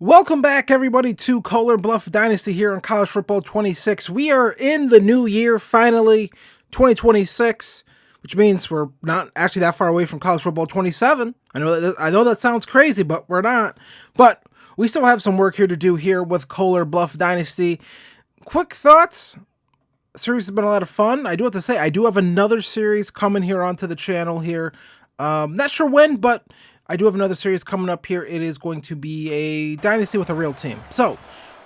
Welcome back, everybody, to Kohler Bluff Dynasty here on College Football 26. We are in the new year, finally, 2026, which means we're not actually that far away from College Football 27. I know that sounds crazy, but we're not. But we still have some work here to do here with Kohler Bluff Dynasty. Quick thoughts. The series has been a lot of fun. I do have to say, I do have another series coming here onto the channel here. Not sure when, but I do have another series coming up here. It is going to be a Dynasty with a real team. So,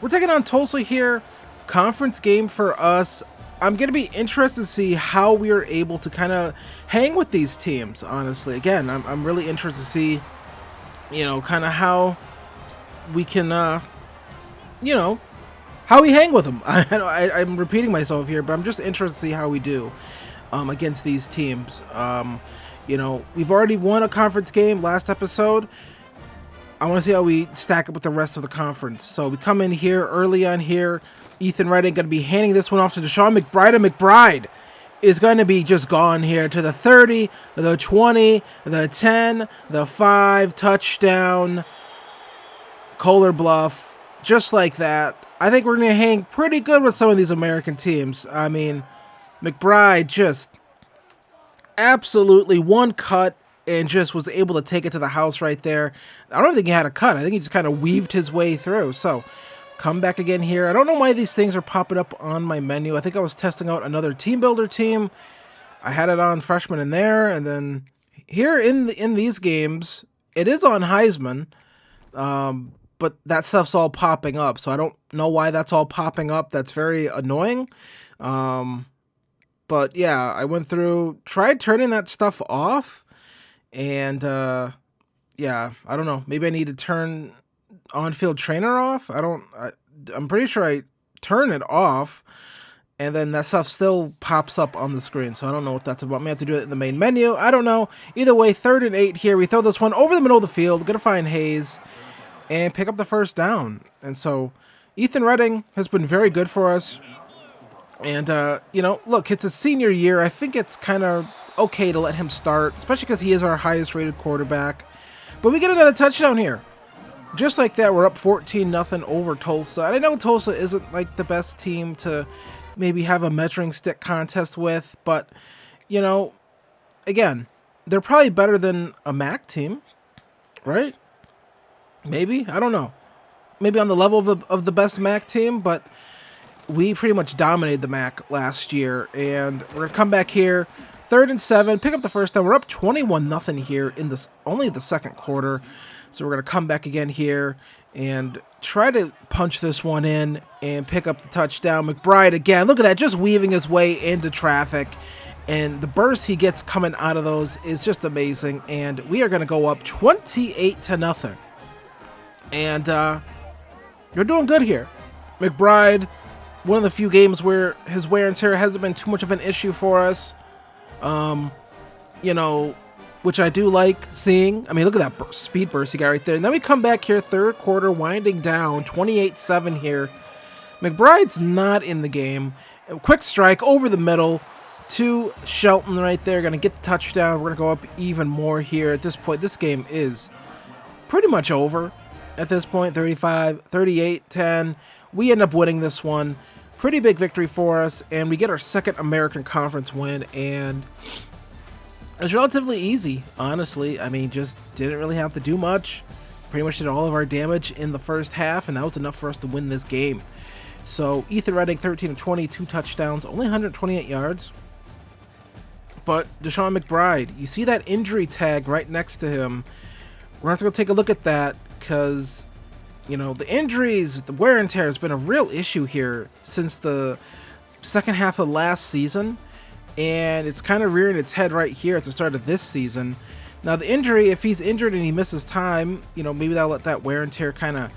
we're taking on Tulsa here. Conference game for us. I'm going to be interested to see how we are able to kind of hang with these teams, honestly. Again, I'm really interested to see, kind of how we can, how we hang with them. I'm repeating myself here, but I'm just interested to see how we do against these teams. We've already won a conference game last episode. I want to see how we stack up with the rest of the conference. So we come in here early on here. Ethan Redding going to be handing this one off to Deshaun McBride, and McBride is going to be just gone here to the 30, the 20, the 10, the 5, touchdown, Kohler Bluff, just like that. I think we're going to hang pretty good with some of these American teams. I mean, McBride just absolutely one cut and just was able to take it to the house right there. I don't think he had a cut. I think he just kind of weaved his way through. So come back again here. I don't know why these things are popping up on my menu. I think I was testing out another team builder team. I had it on freshman in there, and then here in these games it is on Heisman, but that stuff's all popping up. So I don't know why that's all popping up. That's very annoying. But yeah, I went through, tried turning that stuff off, and yeah, I don't know. Maybe I need to turn on-field trainer off. I'm pretty sure I turn it off, and then that stuff still pops up on the screen. So I don't know what that's about. May have to do it in the main menu. I don't know. Either way, 3rd and 8 here. We throw this one over the middle of the field. Gonna find Hayes and pick up the first down. And so Ethan Redding has been very good for us. And, look, it's a senior year. I think it's kind of okay to let him start, especially because he is our highest-rated quarterback. But we get another touchdown here. Just like that, we're up 14-0 over Tulsa. And I know Tulsa isn't, like, the best team to maybe have a measuring stick contest with. But, again, they're probably better than a MAC team, right? Maybe? I don't know. Maybe on the level of the best MAC team, but we pretty much dominated the MAC last year, and we're going to come back here, 3rd and 7, pick up the first down. We're up 21-0 here in only the second quarter, so we're going to come back again here and try to punch this one in and pick up the touchdown. McBride again, look at that, just weaving his way into traffic, and the burst he gets coming out of those is just amazing, and we are going to go up 28-0, and you're doing good here. McBride, one of the few games where his wear and tear hasn't been too much of an issue for us, which I do like seeing. I mean, look at that speed burst he got right there. And then we come back here, 3rd quarter, winding down, 28-7 here. McBride's not in the game. A quick strike over the middle to Shelton right there. Going to get the touchdown. We're going to go up even more here. At this point, this game is pretty much over. At this point, 35, 38, 10. We end up winning this one. Pretty big victory for us, and we get our second American Conference win, and it's relatively easy, honestly. I mean, just didn't really have to do much. Pretty much did all of our damage in the first half, and that was enough for us to win this game. So, Ethan Redding, 13 of 20, 2 touchdowns, only 128 yards. But Deshaun McBride, you see that injury tag right next to him. We're going to have to go take a look at that, because the injuries, the wear and tear has been a real issue here since the second half of last season, and it's kind of rearing its head right here at the start of this season. Now, the injury, if he's injured and he misses time, maybe that'll let that wear and tear kind of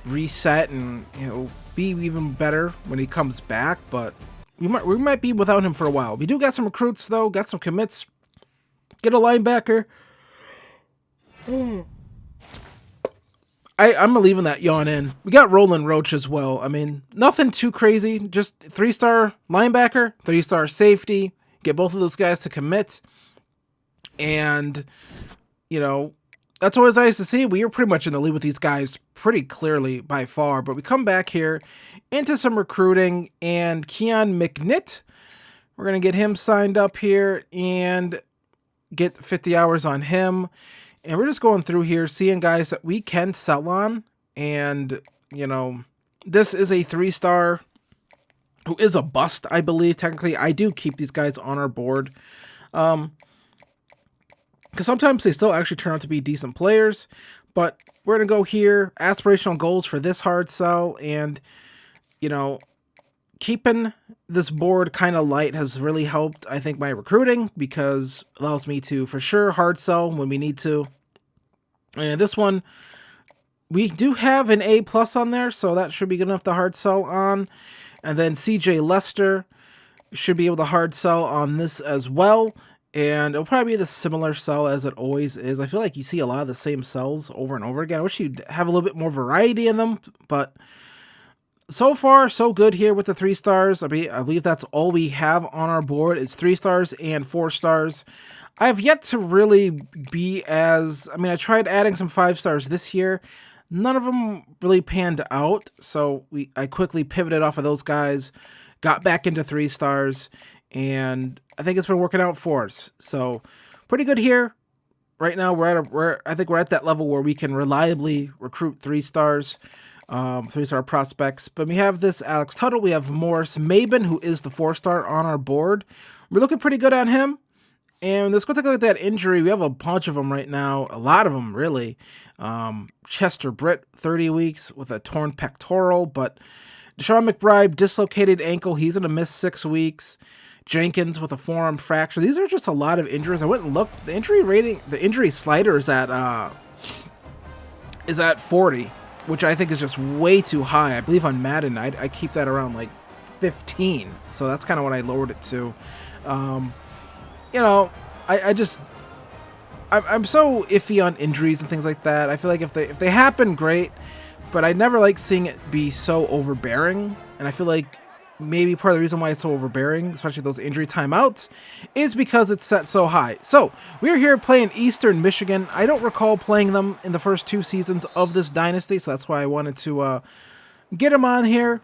reset and, be even better when he comes back, but we might be without him for a while. We do got some recruits, though, got some commits. Get a linebacker. I'm leaving that yawn in. We got Roland Roach as well. I mean, nothing too crazy. Just 3-star linebacker, 3-star safety. Get both of those guys to commit. And, that's always nice to see. We are pretty much in the lead with these guys pretty clearly by far, but we come back here into some recruiting, and Keon McNitt, we're going to get him signed up here and get 50 hours on him. And we're just going through here, seeing guys that we can sell on. And, you know, this is a 3-star who is a bust, I believe. Technically, I do keep these guys on our board. Because sometimes they still actually turn out to be decent players. But we're going to go here, aspirational goals for this hard sell. And, you know, keeping this board kind of light has really helped, I think, my recruiting, because it allows me to, for sure, hard sell when we need to. And this one, we do have an A+ on there, so that should be good enough to hard sell on. And then CJ Lester should be able to hard sell on this as well. And it'll probably be the similar sell as it always is. I feel like you see a lot of the same sells over and over again. I wish you'd have a little bit more variety in them, but so far, so good here with the 3 stars. I believe that's all we have on our board. It's 3 stars and 4 stars. I have yet to really be as... I mean, I tried adding some 5 stars this year. None of them really panned out, so I quickly pivoted off of those guys, got back into 3 stars, and I think it's been working out for us. So, pretty good here. Right now, I think we're at that level where we can reliably recruit 3 stars. 3-star prospects. But we have this Alex Tuttle. We have Morris Mabin, who is the 4-star on our board. We're looking pretty good on him. And let's go take a look at that injury. We have a bunch of them right now. A lot of them, really. Chester Britt, 30 weeks with a torn pectoral. But Deshaun McBride, dislocated ankle. He's going to miss 6 weeks. Jenkins with a forearm fracture. These are just a lot of injuries. I went and looked. The injury rating, the injury slider is at 40. Which I think is just way too high. I believe on Madden, I keep that around like 15. So that's kind of what I lowered it to. You know, I'm so iffy on injuries and things like that. I feel like if they happen, great. But I never like seeing it be so overbearing. And I feel like maybe part of the reason why it's so overbearing, especially those injury timeouts, is because it's set so high. So, we're here playing Eastern Michigan. I don't recall playing them in the first 2 seasons of this dynasty, so that's why I wanted to get them on here,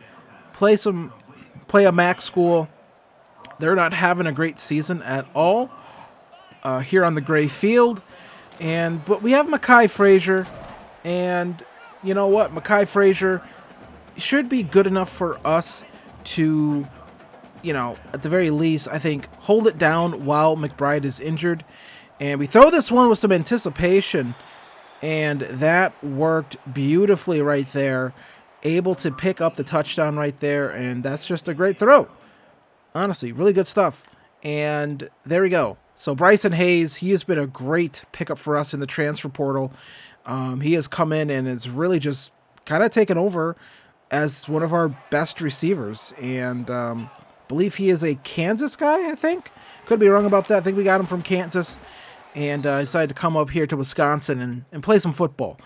play a MAC school. They're not having a great season at all here on the gray field. But we have Mekhi Frazier, and you know what? Mekhi Frazier should be good enough for us to, you know, at the very least, I think, hold it down while McBride is injured. And we throw this one with some anticipation, and that worked beautifully right there. Able to pick up the touchdown right there, and that's just a great throw. Honestly, really good stuff. And there we go. So Bryson Hayes, he has been a great pickup for us in the transfer portal. He has come in and has really just kind of taken over as one of our best receivers, and believe he is a Kansas guy, I think. Could be wrong about that. I think we got him from Kansas, and decided to come up here to Wisconsin and play some football.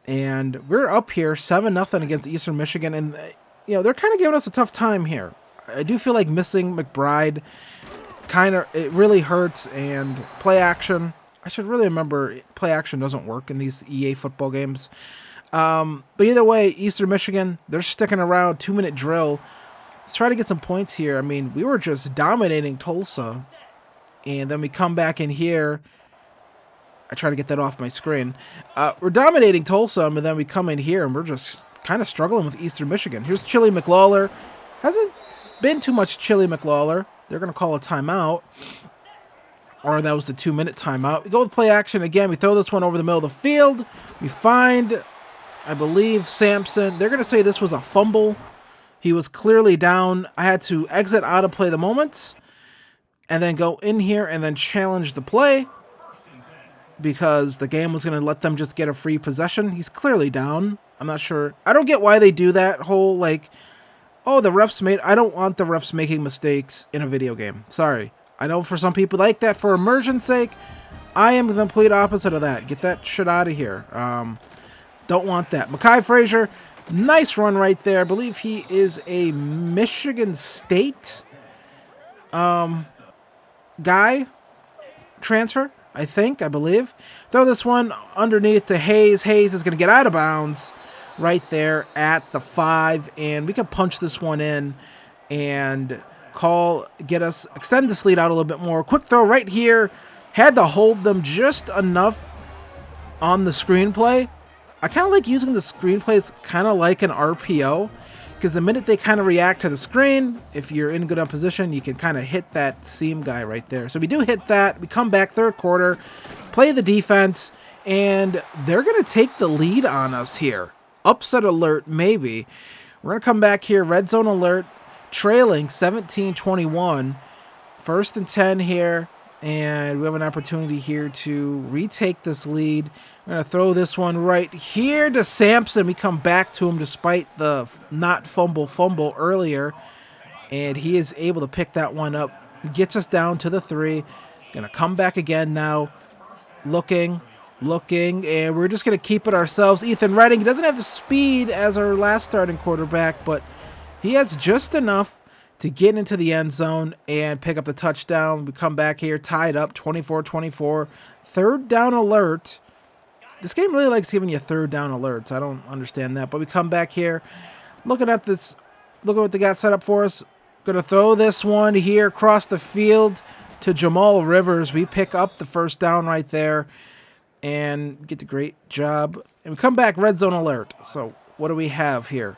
And we're up here 7-0 against Eastern Michigan, and you know, they're kind of giving us a tough time here. I do feel like missing McBride it really hurts, and play action. I should really remember play action doesn't work in these EA football games. But either way, Eastern Michigan, they're sticking around. 2-minute drill. Let's try to get some points here. I mean, we were just dominating Tulsa, and then we come back in here. I try to get that off my screen. We're dominating Tulsa, and then we come in here, and we're just kind of struggling with Eastern Michigan. Here's Chili McLawler. Hasn't been too much Chili McLawler. They're going to call a timeout. Or that was the 2-minute timeout. We go with play action again. We throw this one over the middle of the field. We find, I believe, Sampson. They're going to say this was a fumble. He was clearly down. I had to exit out of play the moments and then go in here and then challenge the play because the game was going to let them just get a free possession. He's clearly down. I'm not sure. I don't get why they do that whole, like, oh, the refs made... I don't want the refs making mistakes in a video game. Sorry. I know for some people like that for immersion's sake. I am the complete opposite of that. Get that shit out of here. Don't want that. Mekhi Frazier, nice run right there. I believe he is a Michigan State guy transfer. I believe. Throw this one underneath to Hayes. Hayes is going to get out of bounds right there at the 5, and we can punch this one in and extend this lead out a little bit more. Quick throw right here. Had to hold them just enough on the screenplay. I kind of like using the screenplays kind of like an RPO, because the minute they kind of react to the screen, if you're in good position, you can kind of hit that seam guy right there. So we do hit that. We come back third quarter, play the defense, and they're going to take the lead on us here. Upset alert, maybe. We're going to come back here, red zone alert, trailing 17-21. 1st and 10 here, and we have an opportunity here to retake this lead. We're going to throw this one right here to Sampson. We come back to him despite the not fumble earlier, and he is able to pick that one up. Gets us down to the 3. Going to come back again now, looking, and we're just going to keep it ourselves. Ethan Redding, he doesn't have the speed as our last starting quarterback, but he has just enough to get into the end zone and pick up the touchdown. We come back here, tied up, 24-24. 3rd down alert. This game really likes giving you 3rd down alerts. I don't understand that, but we come back here, looking at this, look at what they got set up for us. Going to throw this one here across the field to Jamal Rivers. We pick up the 1st down right there and get the great job. And we come back, red zone alert. So what do we have here?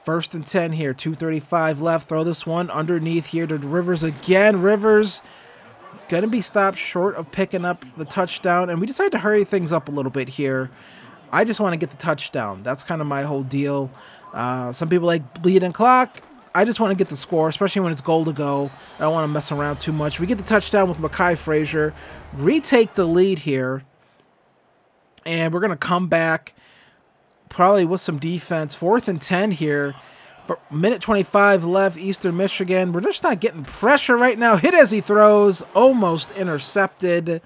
1st and 10 here, 2:35 left. Throw this one underneath here to Rivers again. Rivers going to be stopped short of picking up the touchdown, and we decided to hurry things up a little bit here. I just want to get the touchdown. That's kind of my whole deal. Some people like bleeding clock. I just want to get the score, especially when it's goal to go. I don't want to mess around too much. We get the touchdown with Mekhi Frazier. Retake the lead here, and we're going to come back probably with some defense. 4th and 10 here. Minute 25 left, Eastern Michigan. We're just not getting pressure right now. Hit as he throws, almost intercepted.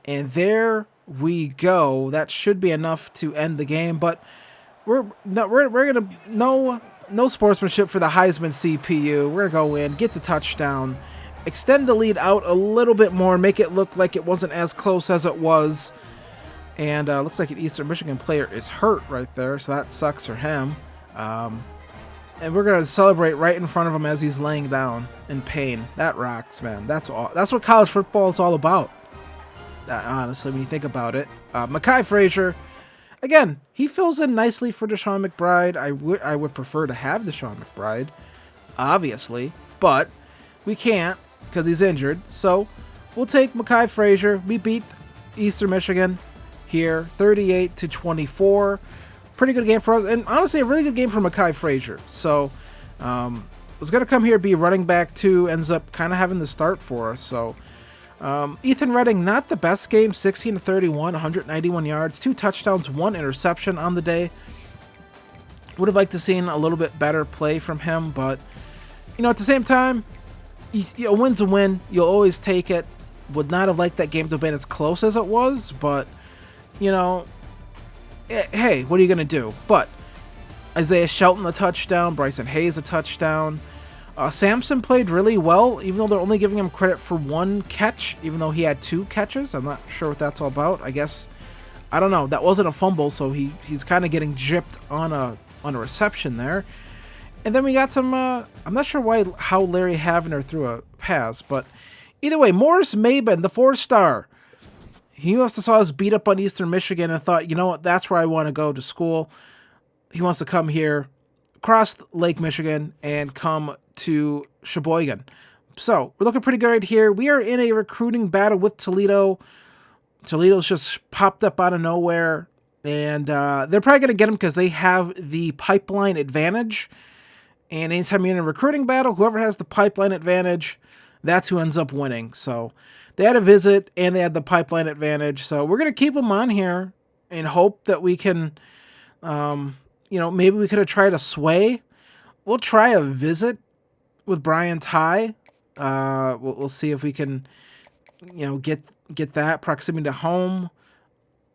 And there we go. That should be enough to end the game, but we're gonna no sportsmanship for the Heisman CPU. We're gonna go in, get the touchdown, extend the lead out a little bit more, make it look like it wasn't as close as it was. And looks like an Eastern Michigan player is hurt right there, so that sucks for him. And we're gonna celebrate right in front of him as he's laying down in pain. That rocks, man. That's what college football is all about. Honestly, when you think about it, Mekhi Frazier, again, he fills in nicely for Deshaun McBride. I would prefer to have Deshaun McBride, obviously, but we can't because he's injured. So we'll take Mekhi Frazier. We beat Eastern Michigan here, 38-24. Pretty good game for us, and honestly, a really good game for Mekhi Frazier. So, was going to come here, be running back too, ends up kind of having the start for us. So, Ethan Redding, not the best game, 16-31, 191 yards, 2 touchdowns, 1 interception on the day. Would have liked to seen a little bit better play from him, but, at the same time, a win's a win. You'll always take it. Would not have liked that game to have been as close as it was, but, hey, what are you going to do? But Isaiah Shelton a touchdown, Bryson Hayes a touchdown. Sampson played really well, even though they're only giving him credit for 1 catch, even though he had 2 catches. I'm not sure what that's all about. I guess, I don't know. That wasn't a fumble, so he's kind of getting gypped on a reception there. And then we got some, I'm not sure how Larry Havner threw a pass, but either way, Morris Maben, the 4-star. He must have saw us beat up on Eastern Michigan and thought, you know what, that's where I want to go to school. He wants to come here, cross Lake Michigan, and come to Sheboygan. So, we're looking pretty good right here. We are in a recruiting battle with Toledo. Toledo's just popped up out of nowhere, and they're probably going to get him because they have the pipeline advantage. And anytime you're in a recruiting battle, whoever has the pipeline advantage, that's who ends up winning. So, they had a visit, and they had the pipeline advantage. So we're going to keep them on here and hope that we can, maybe we could have tried a sway. We'll try a visit with Brian Ty. We'll see if we can, get that proximity to home.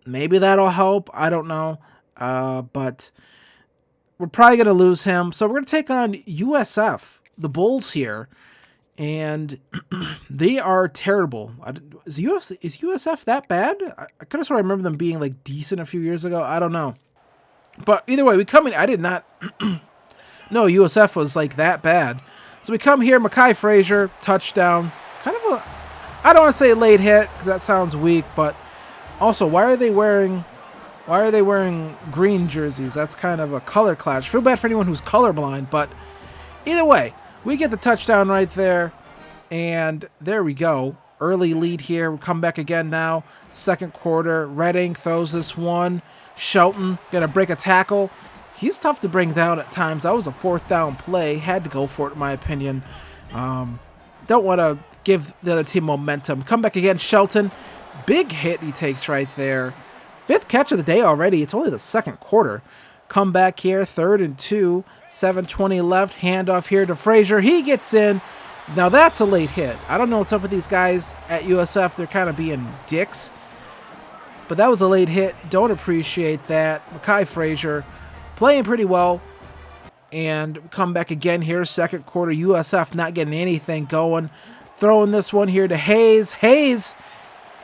Maybe that'll help. I don't know. But we're probably going to lose him. So we're going to take on USF, the Bulls here. And they are terrible. Is USF that bad? I could have sworn I remember them being like decent a few years ago. I don't know. But either way, we come in. I did not know USF was like that bad. So we come here, Mekhi Frazier, touchdown. Kind of a, I don't want to say late hit because that sounds weak, but also why are they wearing green jerseys? That's kind of a color clash. I feel bad for anyone who's colorblind, but either way, we get the touchdown right there, and there we go. Early lead here. We come back again now. Second quarter. Redding throws this one. Shelton gonna break a tackle. He's tough to bring down at times. That was a fourth down play. Had to go for it, in my opinion. Don't want to give the other team momentum. Come back again. Shelton. Big hit he takes right there. Fifth catch of the day already. It's only the second quarter. Come back here. 3rd and 2. 7:20 left. Handoff here to Frazier. He gets in. Now that's a late hit. I don't know what's up with these guys at USF. They're kind of being dicks. But that was a late hit. Don't appreciate that. Mekhi Frazier playing pretty well. And come back again here. Second quarter. USF not getting anything going. Throwing this one here to Hayes. Hayes,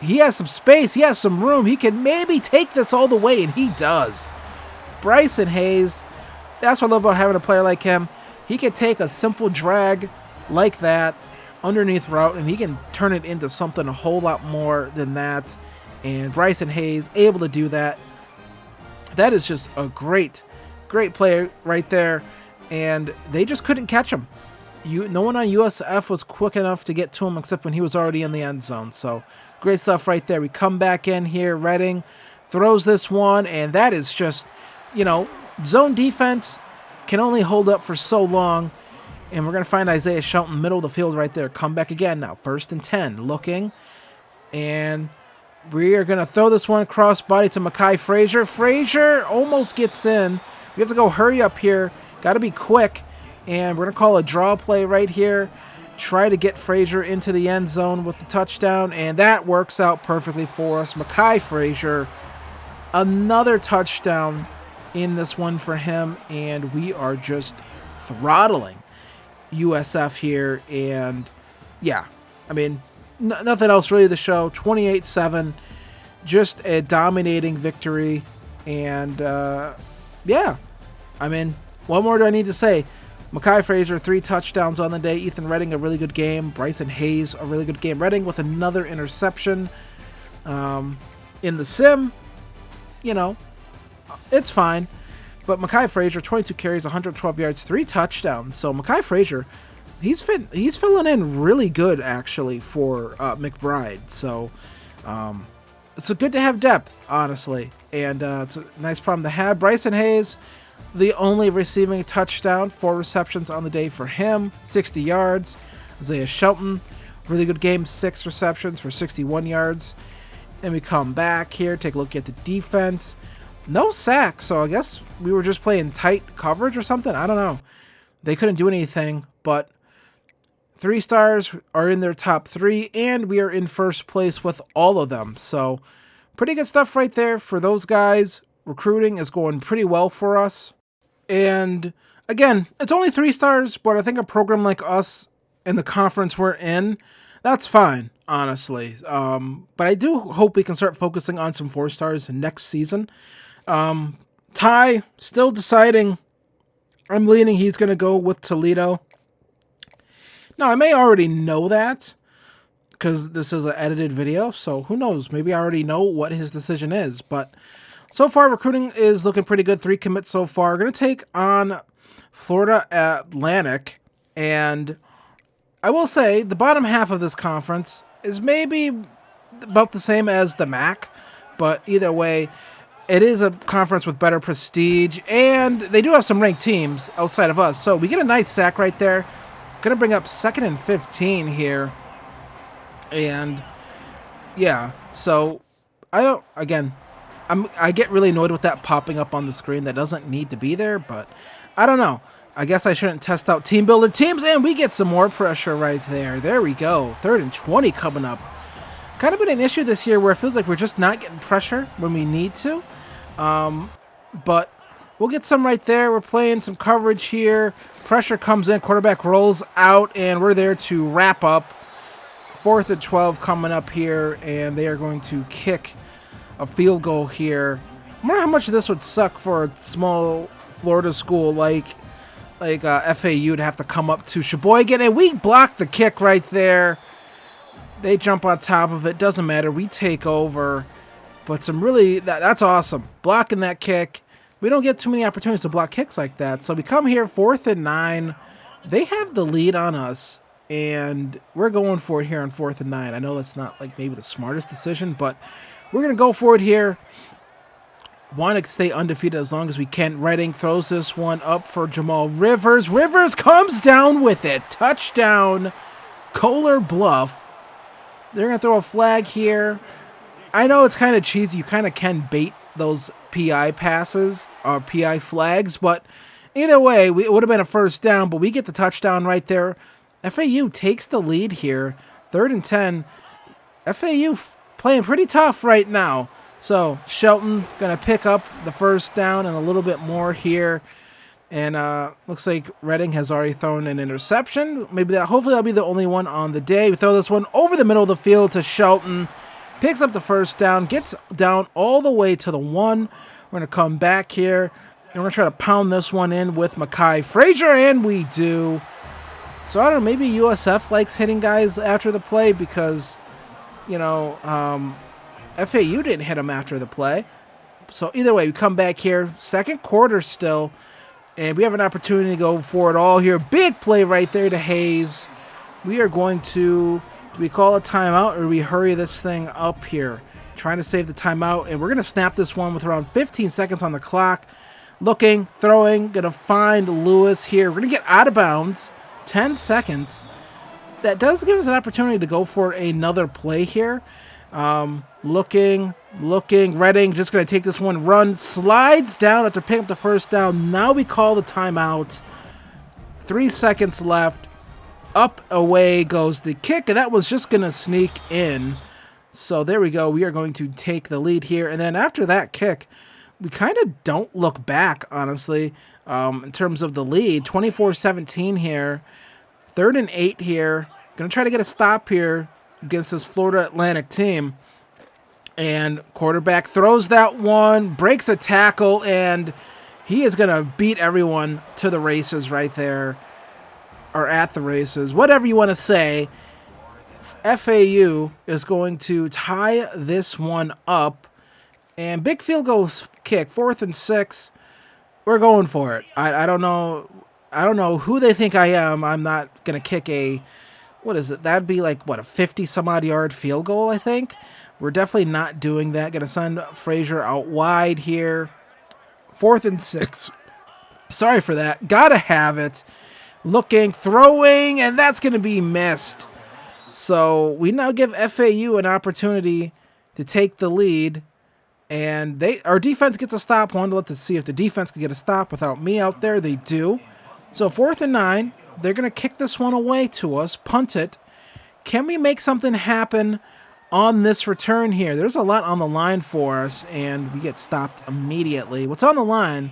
he has some space. He has some room. He can maybe take this all the way, and he does. Bryson Hayes. That's what I love about having a player like him. He can take a simple drag like that underneath route, and he can turn it into something a whole lot more than that. And Bryson Hayes able to do that. That is just a great player right there. And they just couldn't catch him. No one on USF was quick enough to get to him except when he was already in the end zone. So great stuff right there. We come back in here. Redding throws this one, and that is just, zone defense can only hold up for so long. And we're going to find Isaiah Shelton, middle of the field right there. Come back again now. 1st and 10. Looking. And we are going to throw this one cross body to Mekhi Frazier. Frazier almost gets in. We have to go hurry up here. Got to be quick. And we're going to call a draw play right here. Try to get Frazier into the end zone with the touchdown. And that works out perfectly for us. Mekhi Frazier, another touchdown in this one for him, and we are just throttling USF here. And yeah, I mean, nothing else really to show. 28-7, just a dominating victory. And yeah, I mean, what more do I need to say? Mekhi Frazier, 3 touchdowns on the day. Ethan Redding, a really good game. Bryson Hayes, a really good game. Redding with another interception in the sim. It's fine. But Mekhi Frazier, 22 carries, 112 yards, 3 touchdowns. So Mekhi Frazier, he's filling in really good, actually, for McBride. So it's good to have depth, honestly. And it's a nice problem to have. Bryson Hayes, the only receiving touchdown, 4 receptions on the day for him, 60 yards. Isaiah Shelton, really good game, 6 receptions for 61 yards. Then we come back here, take a look at the defense. No sacks, so I guess we were just playing tight coverage or something. I don't know. They couldn't do anything, but 3 stars are in their top 3, and we are in first place with all of them. So pretty good stuff right there for those guys. Recruiting is going pretty well for us. And again, it's only 3 stars, but I think a program like us in the conference we're in, that's fine, honestly. But I do hope we can start focusing on some 4 stars next season. Ty, still deciding. I'm leaning he's going to go with Toledo. Now, I may already know that because this is an edited video, so who knows? Maybe I already know what his decision is, but so far, recruiting is looking pretty good. 3 commits so far. We're going to take on Florida Atlantic, and I will say the bottom half of this conference is maybe about the same as the MAC, but either way, it is a conference with better prestige, and they do have some ranked teams outside of us. So we get a nice sack right there. Going to bring up 2nd and 15 here, and yeah, so I get really annoyed with that popping up on the screen. That doesn't need to be there, but I don't know. I guess I shouldn't test out team builder teams, and we get some more pressure right there. There we go. 3rd and 20 coming up. Kind of been an issue this year where it feels like we're just not getting pressure when we need to. But We'll get some right there. We're playing some coverage here. Pressure comes in. Quarterback rolls out, and we're there to wrap up. 4th and 12 coming up here, and they are going to kick a field goal here. I wonder how much this would suck for a small Florida school like FAU to have to come up to Sheboygan, and we block the kick right there. They jump on top of it. Doesn't matter. We take over. But that's awesome. Blocking that kick. We don't get too many opportunities to block kicks like that. So we come here, 4th and 9. They have the lead on us, and we're going for it here on 4th and 9. I know that's not like maybe the smartest decision, but we're going to go for it here. Want to stay undefeated as long as we can. Redding throws this one up for Jamal Rivers. Rivers comes down with it. Touchdown, Kohler Bluff. They're going to throw a flag here. I know it's kind of cheesy. You kind of can bait those PI passes or PI flags, but either way, it would have been a first down, but we get the touchdown right there. FAU takes the lead here. 3rd and 10. FAU playing pretty tough right now. So Shelton going to pick up the first down and a little bit more here. And looks like Redding has already thrown an interception. Hopefully that'll be the only one on the day. We throw this one over the middle of the field to Shelton. Picks up the first down. Gets down all the way to the 1. We're going to come back here. And we're going to try to pound this one in with Mekhi Frazier. And we do. So I don't know. Maybe USF likes hitting guys after the play because, you know, FAU didn't hit him after the play. So either way, we come back here. 2nd quarter still. And we have an opportunity to go for it all here. Big play right there to Hayes. We are going to, do we call a timeout or do we hurry this thing up here? Trying to save the timeout. And we're going to snap this one with around 15 seconds on the clock. Looking, throwing, going to find Lewis here. We're going to get out of bounds. 10 seconds. That does give us an opportunity to go for another play here. Looking. Redding just going to take this one, run, slides down after picking up the first down. Now we call the timeout. 3 seconds left. Up, away goes the kick, and that was just going to sneak in. So there we go. We are going to take the lead here. And then after that kick, we kind of don't look back, honestly, in terms of the lead. 24-17 here. 3rd and 8 here. Going to try to get a stop here against this Florida Atlantic team. And quarterback throws that one, breaks a tackle, and he is going to beat everyone to the races right there. Or at the races. Whatever you want to say. FAU is going to tie this one up. And big field goal kick, 4th and 6. We're going for it. I don't know who they think I am. I'm not going to kick a, what is it? That'd be like, what, a 50-some-odd yard field goal, I think. We're definitely not doing that. Going to send Frazier out wide here. 4th and 6. Sorry for that. Gotta have it. Looking, throwing, and that's going to be missed. So we now give FAU an opportunity to take the lead. And our defense gets a stop. Wanted to let to see if the defense could get a stop without me out there. They do. So 4th and 9. They're going to kick this one away to us. Punt it. Can we make something happen on this return here? There's a lot on the line for us, and we get stopped immediately. What's on the line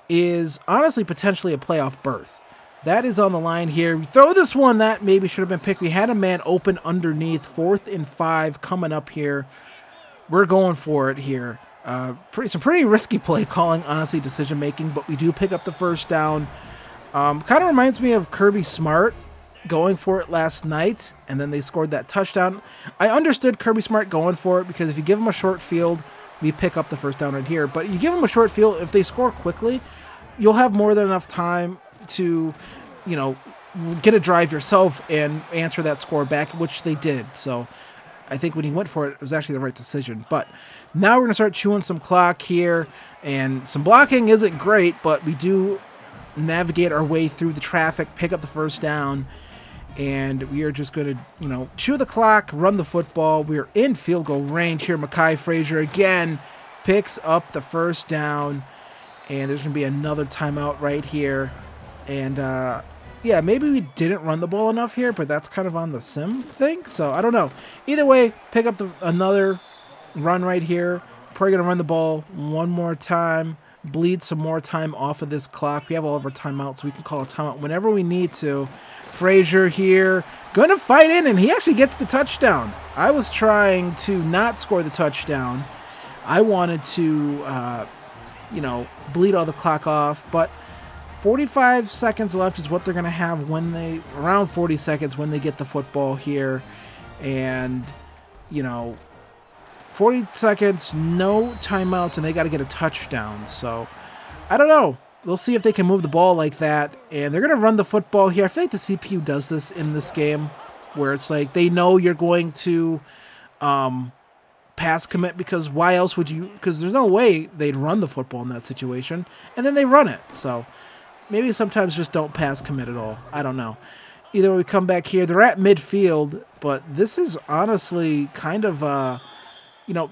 is honestly potentially a playoff berth. That is on the line here. We throw this one that maybe should have been picked. We had a man open underneath. 4th and 5 coming up here. We're going for it here. Some pretty risky play calling, honestly, decision making, but we do pick up the first down. Kind of reminds me of Kirby Smart going for it last night, and then they scored that touchdown. I understood Kirby Smart going for it because if you give him a short field, we pick up the first down right here. But you give them a short field, if they score quickly, you'll have more than enough time to, you know, get a drive yourself and answer that score back, which they did. So I think when he went for it, it was actually the right decision. But now we're going to start chewing some clock here, and some blocking isn't great, but we do navigate our way through the traffic, pick up the first down, and we are just going to, you know, chew the clock, run the football. We are in field goal range here. Mekhi Frazier again picks up the first down, and there's going to be another timeout right here. And, yeah, maybe we didn't run the ball enough here, but that's kind of on the sim thing, so I don't know. Either way, pick up another run right here. Probably going to run the ball one more time. bleed some more time off of this clock. We have all of our timeouts, so we can call a timeout whenever we need to. Frazier here, gonna fight in, and he actually gets the touchdown. I was trying to not score the touchdown. I wanted to, bleed all the clock off, but 45 seconds left is what they're going to have around 40 seconds when they get the football here. And, 40 seconds, no timeouts, and they got to get a touchdown. So, I don't know. We'll see if they can move the ball like that. And they're going to run the football here. I feel like the CPU does this in this game, where it's like they know you're going to pass commit, because why else would you? Because there's no way they'd run the football in that situation. And then they run it. So, maybe sometimes just don't pass commit at all. I don't know. Either way, we come back here. They're at midfield, but this is honestly kind of,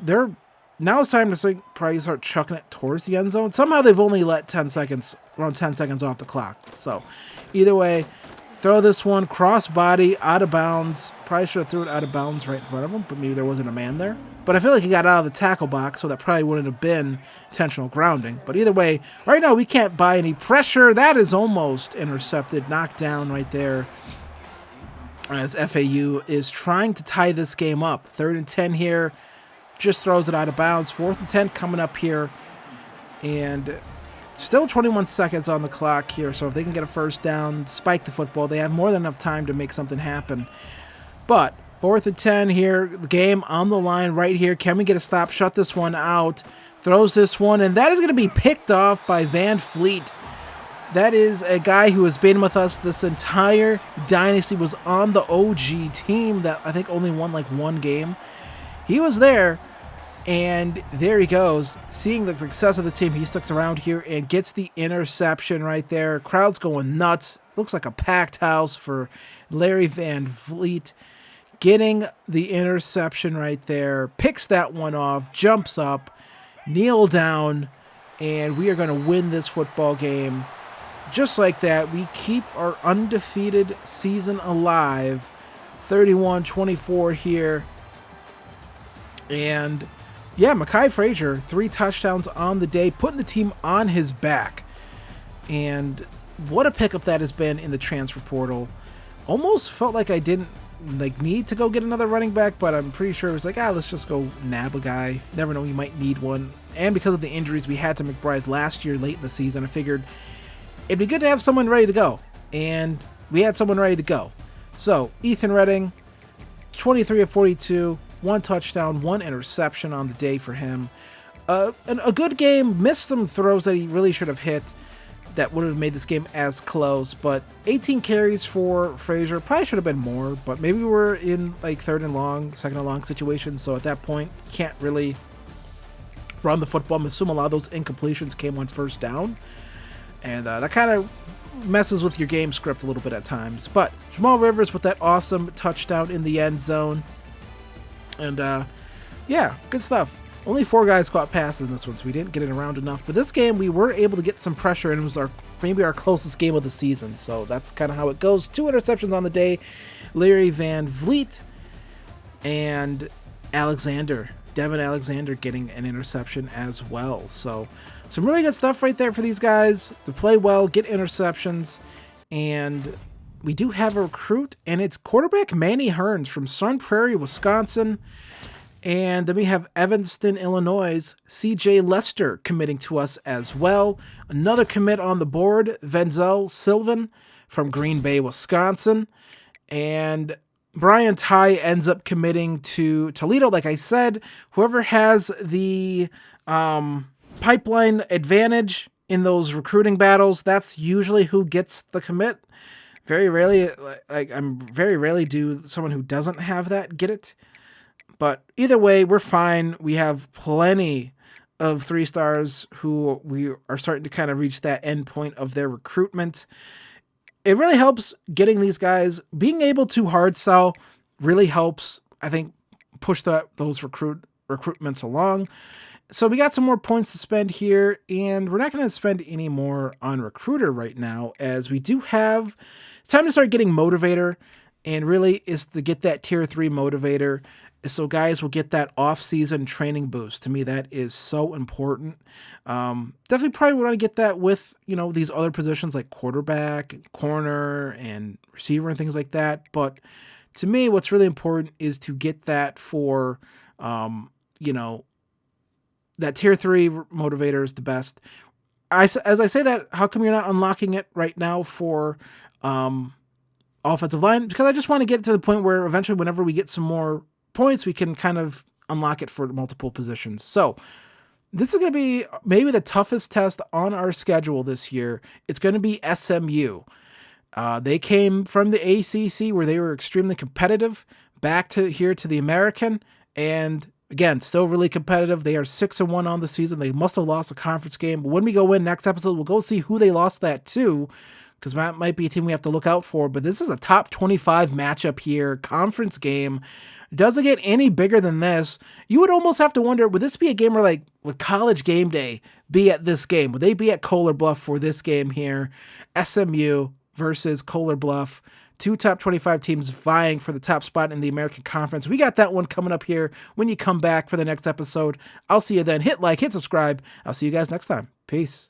they're now it's time to probably start chucking it towards the end zone. Somehow they've only let around 10 seconds off the clock. So either way, throw this one, cross body, out of bounds. Probably should have threw it out of bounds right in front of him, but maybe there wasn't a man there. But I feel like he got out of the tackle box, so that probably wouldn't have been intentional grounding. But either way, right now we can't buy any pressure. That is almost intercepted, knocked down right there, as FAU is trying to tie this game up. 3rd and 10 here, just throws it out of bounds. 4th and 10 coming up here, and still 21 seconds on the clock here. So if they can get a first down, spike the football, they have more than enough time to make something happen. But 4th and 10 here, the game on the line right here. Can we get a stop? Shut this one out. Throws this one, and that is going to be picked off by Van Fleet. That is a guy who has been with us this entire dynasty, was on the OG team that I think only won like one game. He was there, and there he goes. Seeing the success of the team, he sticks around here and gets the interception right there. Crowd's going nuts. Looks like a packed house for Larry Van Fleet. Getting the interception right there, picks that one off, jumps up, kneel down, and we are going to win this football game. Just like that, we keep our undefeated season alive. 31-24 here. And yeah, Mekhi Frazier, 3 touchdowns on the day, putting the team on his back. And what a pickup that has been in the transfer portal. Almost felt like I didn't need to go get another running back, but I'm pretty sure it was like, let's just go nab a guy. Never know, you might need one. And because of the injuries we had to McBride last year late in the season, I figured it'd be good to have someone ready to go. And we had someone ready to go. So, Ethan Redding, 23 of 42, 1 touchdown, 1 interception on the day for him. A good game, missed some throws that he really should have hit that would have made this game as close, but 18 carries for Frazier. Probably should have been more, but maybe we're in like 3rd and long, 2nd and long situations, so at that point, you can't really run the football. I'm assuming a lot of those incompletions came on 1st down, and that kind of messes with your game script a little bit at times. But Jamal Rivers with that awesome touchdown in the end zone, and yeah, good stuff. Only 4 guys caught passes in this one, so we didn't get it around enough. But this game, we were able to get some pressure, and it was maybe our closest game of the season. So that's kind of how it goes. 2 interceptions on the day. Larry Van Vliet and Devin Alexander getting an interception as well. So some really good stuff right there for these guys to play well, get interceptions. And we do have a recruit, and it's quarterback Manny Hearns from Sun Prairie, Wisconsin. And then we have Evanston, Illinois, CJ Lester committing to us as well. Another commit on the board, Venzel Sylvan from Green Bay, Wisconsin. And Brian Ty ends up committing to Toledo. Like I said, whoever has the pipeline advantage in those recruiting battles, that's usually who gets the commit. Very rarely do someone who doesn't have that get it. But either way, we're fine. We have plenty of 3-stars who we are starting to kind of reach that end point of their recruitment. It really helps getting these guys. Being able to hard sell really helps, I think, push those recruitments along. So we got some more points to spend here, and we're not going to spend any more on Recruiter right now, as we do have... It's time to start getting Motivator, and really is to get that Tier 3 Motivator. so guys will get that off-season training boost. To me, that is so important. Definitely probably want to get that with, these other positions like quarterback, corner, and receiver and things like that. But to me, what's really important is to get that for, you know, that tier 3 motivator is the best. As I say that, how come you're not unlocking it right now for offensive line? Because I just want to get to the point where eventually, whenever we get some more points, we can kind of unlock it for multiple positions. So this is going to be maybe the toughest test on our schedule this year. It's going to be SMU. They came from the ACC where they were extremely competitive back to here to the American, and again, still really competitive. They are 6-1 on the season. They must have lost a conference game. But when we go in next episode, we'll go see who they lost that to, because that might be a team we have to look out for. But this is a top 25 matchup here, conference game. Doesn't get any bigger than this. You would almost have to wonder, would this be a game where, like, would College Game Day be at this game? Would they be at Kohler Bluff for this game here? SMU versus Kohler Bluff. Two top 25 teams vying for the top spot in the American Conference. We got that one coming up here when you come back for the next episode. I'll see you then. Hit like, hit subscribe. I'll see you guys next time. Peace.